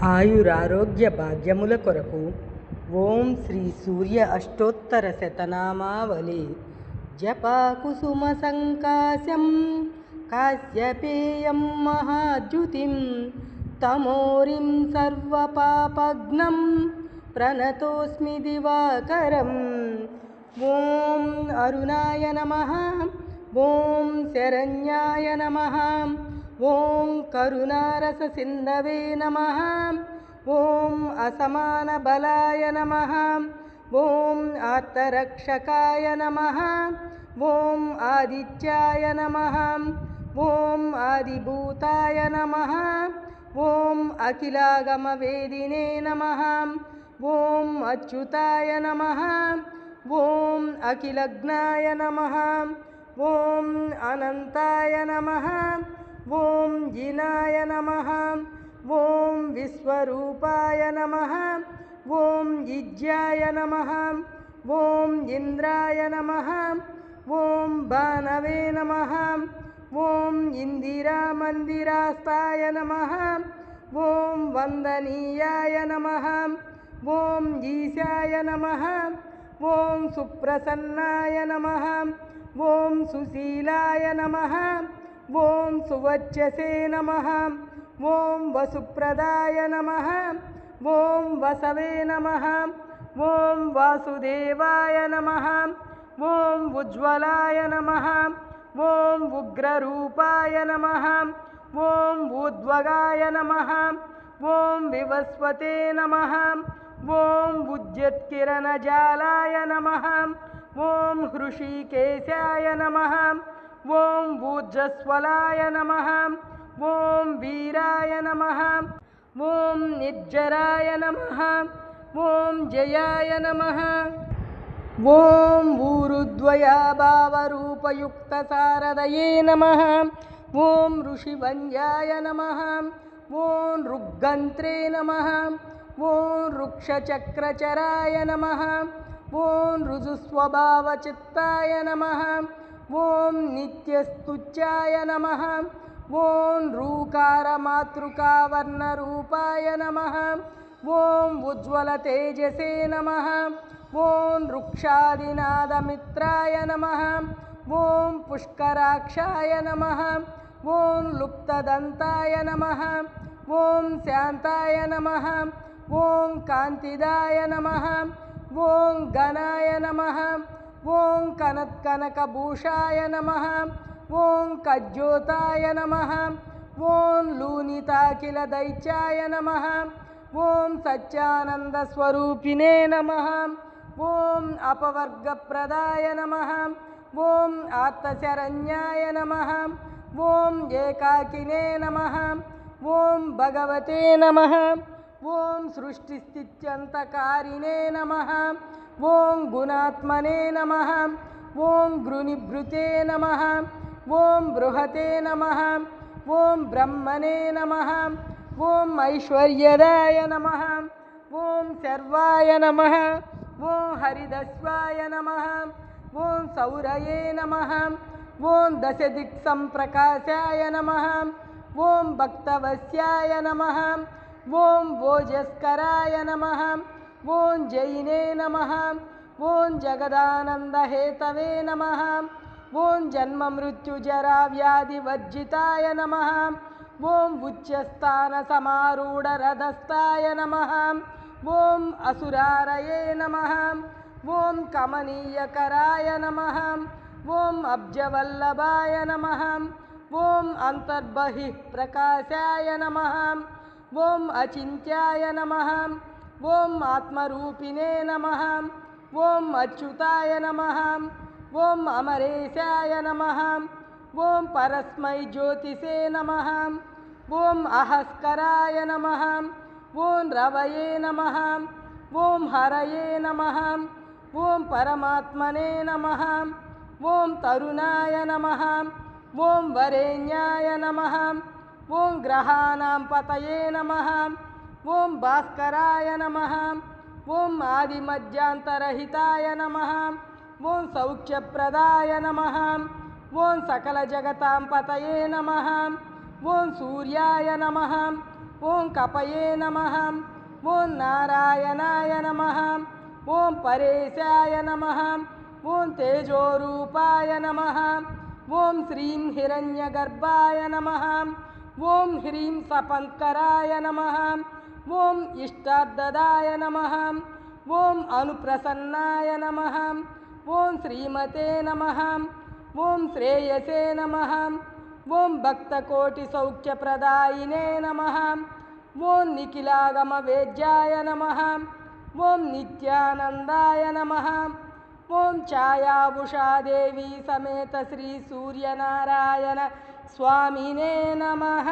ఆయురారోగ్య భాగ్యముల కొరకు ఓం శ్రీ సూర్య అష్టోత్తర శతనామావళి జపా కుసుమ సంకాశం కాశ్యపేయం మహాద్యుతిం తమోరిం సర్వపాపఘ్నం ప్రణతోస్మి దివాకరం. ఓం అరుణాయ నమః, ఓం శరణ్యాయ నమః, ఓం కరుణారస సింధవే నమః, ఓం అసమాన బలాయ నమః, ఓం ఆర్తరక్షకాయ నమః, ఓం ఆదిత్యాయ నమః, ఓం ఆదిభూతాయ నమః, ఓం అఖిలాగమ వేదినే నమః, ఓం అచ్యుతాయ నమః, ఓం అఖిలజ్ఞాయ నమః, ఓం అనంతాయ నమః, ఓం జినాయ నమః, ఓం విశ్వరూపాయ నమః, ఓం యుజ్యాయ నమః, ఓం ఇంద్రాయ నమః, ఓం భానవే నమః, ఓం ఇందిరామందిరాస్తాయ నమః, ఓం వందనీయాయ నమః, ఓం ఈశాయ నమః, ఓం సుప్రసన్నాయ నమః, ఓం సుశీలాయ నమః, ఓం సువచ్చసే నమః, ఓం వసుప్రదాయ నమః, ఓం వసవే నమః, ఓం వాసుదేవాయ నమః, ఓం ఉజ్వలాయ నమః, ఓం ఉగ్రరూపాయ నమః, ఓం ఊర్ధ్వగాయ నమః, ఓం వివస్వతే నమః, ఓం ఉజ్జత్కిరణజాలాయ నమః, ఓం హృషీకేశాయ నమః, ఓం ఊర్జస్వలాయ నమః, ఓం వీరాయ నమః, ఓం నిర్జరాయ నమః, ఓం జయాయ నమః, ఓం ఊరుద్వయాభావరూపయుక్త సారదయే నమః, ఓం ఋషివంద్యాయ నమః, ఓం రుగ్గంత్రే నమః, ఓం వృక్షచక్రచరాయ నమః, ఓం రుజుస్వభావచిత్తాయ నమః, ఓం నిత్యస్తుత్యాయ నమః, ఓం రూకారమాతృకావర్ణరూపాయ నమః, ఓం ఉజ్వల తేజసే నమః, ఓం వృక్షాదినాదమిత్రాయ నమః, ఓం పుష్కరాక్షాయ నమః, ఓం లుప్తదంతాయ నమః, ఓం శాంతాయ నమః, ఓం కాంతిదాయ నమః, ఓం గణాయ నమః, ఓం కనత్కనకభూషాయ నమః, ఓం కజ్యోతాయ నమః, ఓం లూనితాకిల దైత్యాయ నమః, ఓం సత్యానందస్వరూపిణే నమః, ఓం అపవర్గప్రదాయ నమః, ఓం ఆర్తశరణ్యాయ నమః, ఓం ఏకాకినే నమః, ఓం భగవతే నమః, ఓం సృష్టిస్థిత్యంతకారిణే నమః, ఓం గుణాత్మనే నమః, ఓం గృనిభృతే నమః, ఓం బృహతే నమః, ఓం బ్రహ్మణే నమః, ఓం ఐశ్వర్యదాయ నమః, ఓం శర్వాయ నమః, ఓం హరిదస్వాయ నమః, ఓం సౌరయే నమః, ఓం దశదిక్సంప్రకాశాయ నమః, ఓం భక్తవశ్యాయ నమః, ఓం ఓజస్కరాయ నమః, ఓం జైనే నమః, ఓం జగదానందహేతవే నమః, ఓం జన్మమృత్యుజరావ్యాధివర్జితాయ నమః, ఓం ఉచ్ఛస్థానసమారూఢరథస్థాయ నమః, ఓం అసురారయే నమః, ఓం కమనీయకరాయ నమః, ఓం అబ్జవల్లభాయ నమః, ఓం అంతర్బహిః ప్రకాశాయ నమః, ఓం అచింత్యాయ నమః, ఓం ఆత్మరూపిణే నమః, ఓం అచ్యుతాయ నమః, ఓం అమరేశాయ నమః, ఓం పరస్మై జ్యోతిషే నమః, ఓం అహస్కరాయ నమః, ఓం రవయే నమః, ఓం హరయే నమః, ఓం పరమాత్మనే నమః, ఓం తరుణాయ నమః, ఓం వరేణ్యాయ నమః, ఓం గ్రహాణాం పతయే నమః, ఓం భాస్కరాయ నమః, ఓం ఆదిమధ్యాంతరహితాయ నమః, ఓం సౌఖ్యప్రదాయ నమః, ఓం సకల జగతాం పతయే నమః, ఓం సూర్యాయ నమః, ఓం కపయే నమః ఓం నారాయణాయ నమః ఓం పరేశాయ నమః ఓం తేజోరూపాయ నమః ఓం శ్రీం హిరణ్యగర్భాయ నమః ఓం హ్రీం సపంకరాయ నమః ఓం ఇష్టార్థదాయ నమః ఓం అనుప్రసన్నాయ నమః ఓం శ్రీమతే నమః ఓం శ్రేయసే నమః ఓం భక్తకోటిసౌఖ్యప్రదాయినే నమః ఓం నిఖిలాగమ వేద్యాయ నమః ఓం నిత్యానందాయ నమః ఓం ఛాయాభుషాదేవి సమేత శ్రీ సూర్యనారాయణ స్వామినే నమః।